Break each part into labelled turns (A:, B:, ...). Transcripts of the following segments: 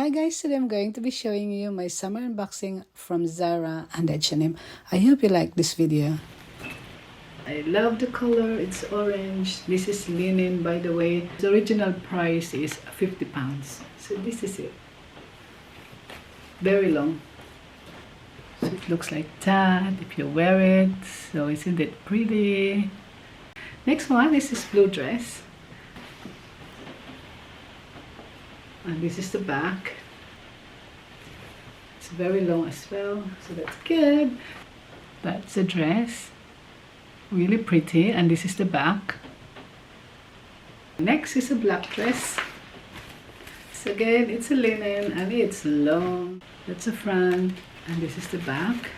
A: Hi guys, today I'm going to be showing you my summer unboxing from Zara and H&M. I hope you like this video. I love the color, it's orange. This is linen, by the way. The original price is £50. So this is it. Very long. So it looks like that if you wear it. So isn't it pretty? Next one is this blue dress. And this is the back. It's very long as well, so that's good. That's the dress. Really pretty. And this is the back. Next is a black dress. So again, it's a linen and it's long. That's the front. And this is the back.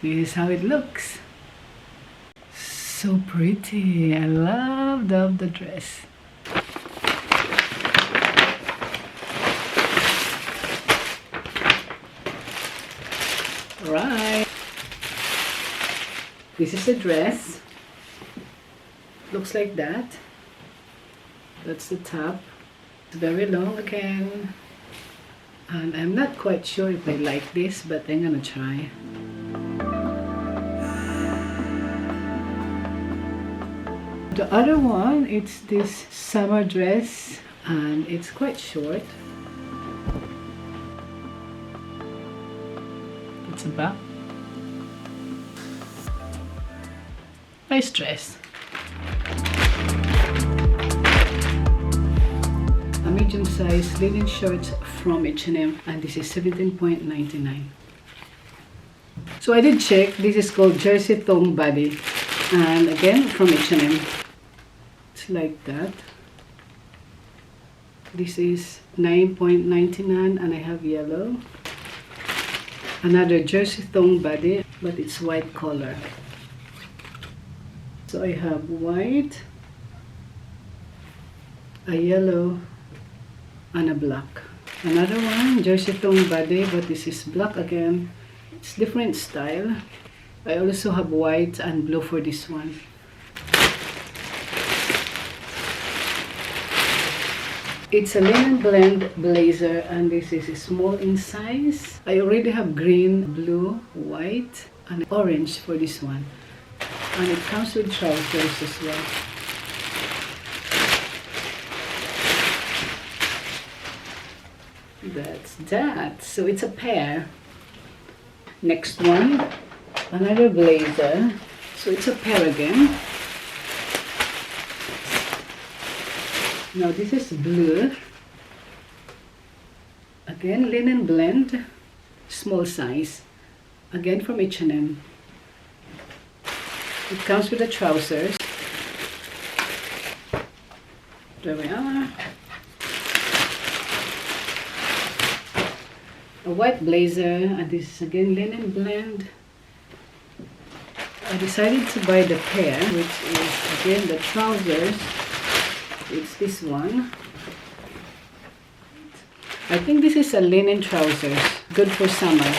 A: This is how it looks. So pretty. I love the dress. Right, this is the dress. Looks like that. That's the top. It's very long again, and I'm not quite sure if I like this, but I'm gonna try. The other one, it's this summer dress, and it's quite short. It's a back. Nice dress. A medium size linen shirt from H&M, and this is $17.99. So I did check. This is called jersey thong body, and again from H&M. It's like that. This is $9.99, and I have yellow. Another jersey thong body, but it's white color. So I have white, a yellow, and a black. Another one, jersey thong body, but this is black again. It's different style. I also have white and blue for this one. It's a linen blend blazer, and this is small in size. I already have green, blue, white, and orange for this one. And it comes with trousers as well. That's that. So it's a pair. Next one, another blazer. So it's a pair again. Now this is blue. Again, linen blend, small size. Again from H&M. It comes with the trousers. There we are. A white blazer, and this is again linen blend. I decided to buy the pair, which is again the trousers. It's this one. I think this is a linen trousers, good for summer.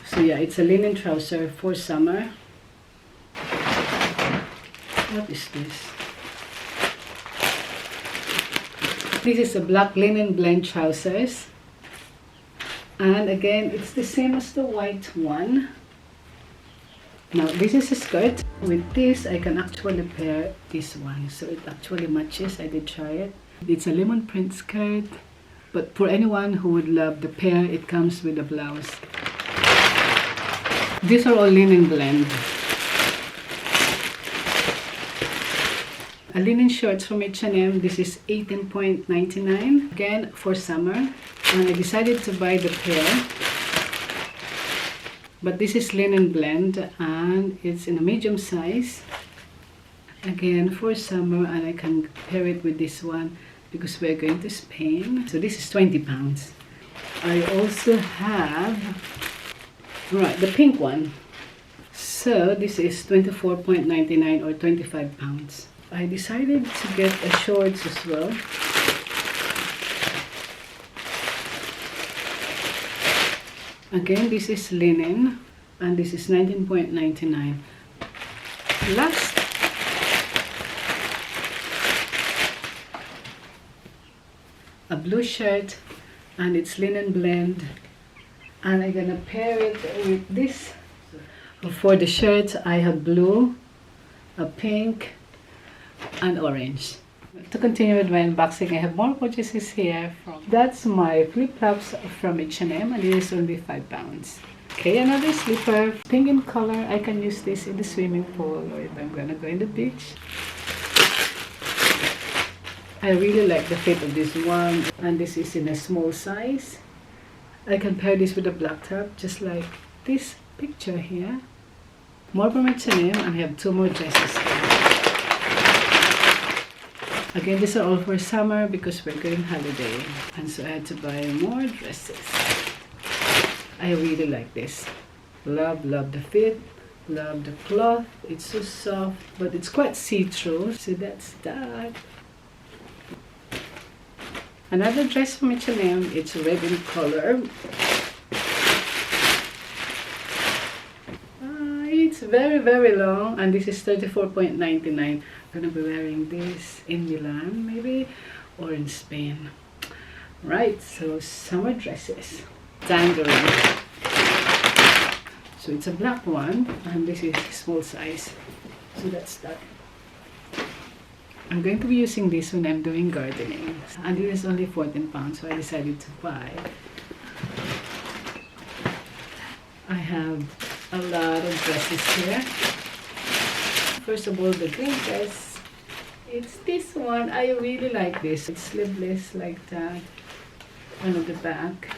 A: So yeah, it's a linen trouser for summer. What is this? This is a black linen blend trousers. And again, it's the same as the white one. Now this is a skirt. With this, I can actually pair this one, so it actually matches. I did try it. It's a lemon print skirt, but for anyone who would love the pair, it comes with a blouse. These are all linen blend. A linen shorts from H&M. This is $18.99, again for summer, and I decided to buy the pair. But this is linen blend, and it's in a medium size. Again for summer, and I can pair it with this one because we're going to Spain. So this is £20. I also have, right, the pink one. So this is $24.99 or £25. I decided to get a shorts as well. Again, this is linen, and this is $19.99. Last a blue shirt, and it's linen blend, and I'm gonna pair it with this. For the shirt, I have blue, a pink, and orange. To continue with my unboxing, I have more purchases here. That's my flip-flops from H&M, and it is only £5. Okay, another slipper, pink in color. I can use this in the swimming pool or if I'm gonna go in the beach. I really like the fit of this one, and this is in a small size. I can pair this with a black top, just like this picture here. More from H&M, and I have 2 more dresses here. Again, these are all for summer because we're going holiday, and so I had to buy more dresses. I really like this. Love the fit, love the cloth. It's so soft, but it's quite see-through. So that's that. Another dress from H&M. It's red in color. It's very long, and this is $34.99. I'm gonna be wearing this in Milan maybe, or in Spain. Right, so summer dresses. Tangerine. So it's a black one, and this is small size. So that's that. I'm going to be using this when I'm doing gardening, and it is only £14, so I decided to buy. I have a lot of dresses here. First of all, the green dress. It's this one. I really like this. It's sleeveless like that, and at the back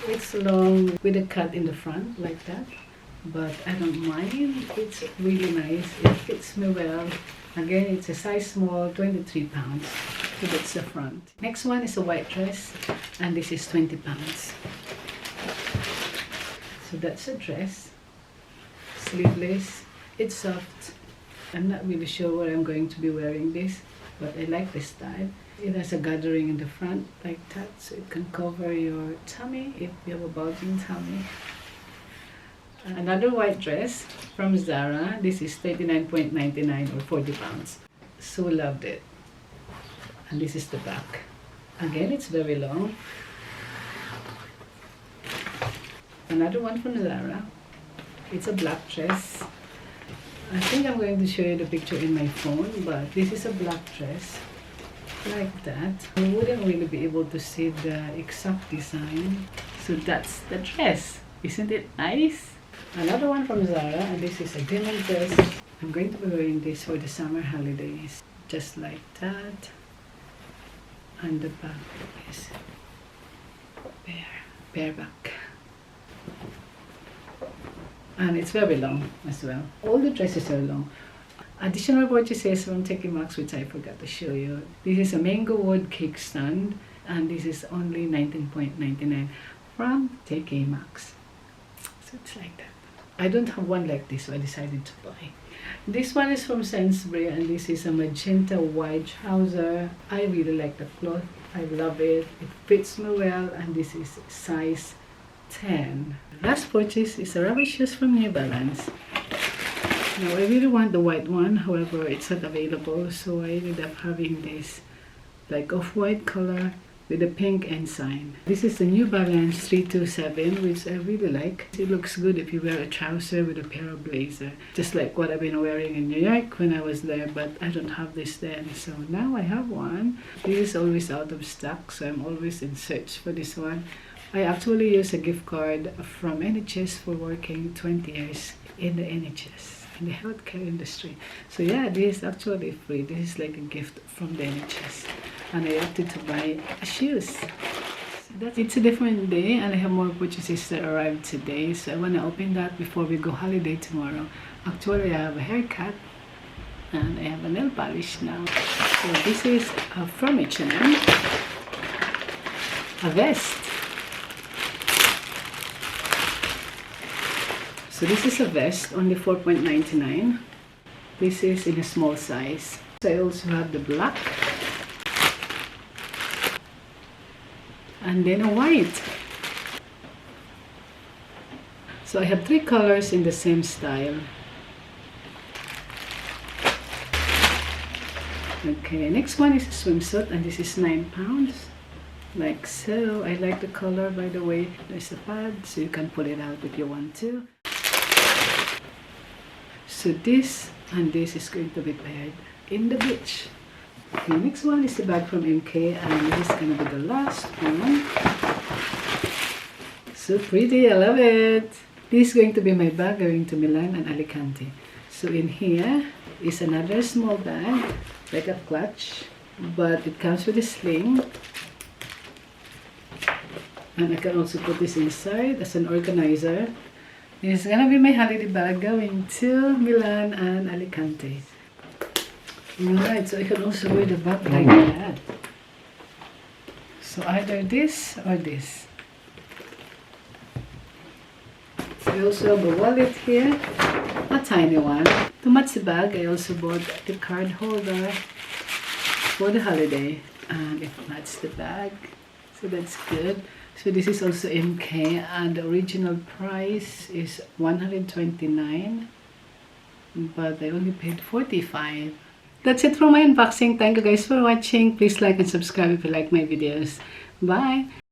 A: it's long with a cut in the front like that, but I don't mind. It's really nice. It fits me well. Again, it's a size small, £23. So that's the front. Next one is a white dress, and this is £20. So that's a dress, sleeveless. It's soft. I'm not really sure where I'm going to be wearing this, but I like this style. It has a gathering in the front like that, so it can cover your tummy if you have a bulging tummy. Another white dress from Zara. This is $39.99 or £40. So loved it. And this is the back. Again, it's very long. Another one from Zara. It's a black dress. I think I'm going to show you the picture in my phone, but this is a black dress like that. You wouldn't really be able to see the exact design. So that's the dress. Isn't it nice? Another one from Zara, and this is a denim dress. I'm going to be wearing this for the summer holidays. Just like that. And the back is bareback. And it's very long as well. All the dresses are long. Additional purchases from TK Maxx, which I forgot to show you. This is a mango wood cake stand, and this is only $19.99 from TK Maxx. So it's like that. I don't have one like this, so I decided to buy. This one is from Sainsbury, and this is a magenta white trouser. I really like the cloth. I love it. It fits me well, and this is size 10. Last purchase is a rubber shoes from New Balance. Now I really want the white one, however it's not available, so I ended up having this like off-white color with a pink ensign. This is the New Balance 327, which I really like. It looks good if you wear a trouser with a pair of blazer, just like what I've been wearing in New York when I was there, but I don't have this then, so now I have one. This is always out of stock, so I'm always in search for this one. I actually use a gift card from NHS for working 20 years in the NHS, in the healthcare industry. So yeah, this is actually free. This is like a gift from the NHS. And I opted to buy shoes. So it's a different day, and I have more purchases that arrived today. So I want to open that before we go holiday tomorrow. Actually, I have a haircut, and I have a nail polish now. So this is from H&M. A vest. So this is a vest, only $4.99. This is in a small size. So I also have the black. And then a white. So I have 3 colors in the same style. Okay, next one is a swimsuit, and this is 9 pounds. Like so. I like the color, by the way. There's a pad, so you can pull it out if you want to. So this and this is going to be paired in the beach. Okay, next one is the bag from MK, and this is gonna be the last one. So pretty, I love it. This is going to be my bag going to Milan and Alicante. So in here is another small bag, like a clutch, but it comes with a sling. And I can also put this inside as an organizer. This is gonna be my holiday bag going to Milan and Alicante. Alright, so I can also wear the bag like that. So either this or this. I also have a wallet here, a tiny one. To match the bag, I also bought the card holder for the holiday, and it matches the bag, so that's good. So this is also MK, and the original price is 129, but I only paid 45. That's it for my unboxing. Thank you guys for watching. Please like and subscribe if you like my videos. Bye!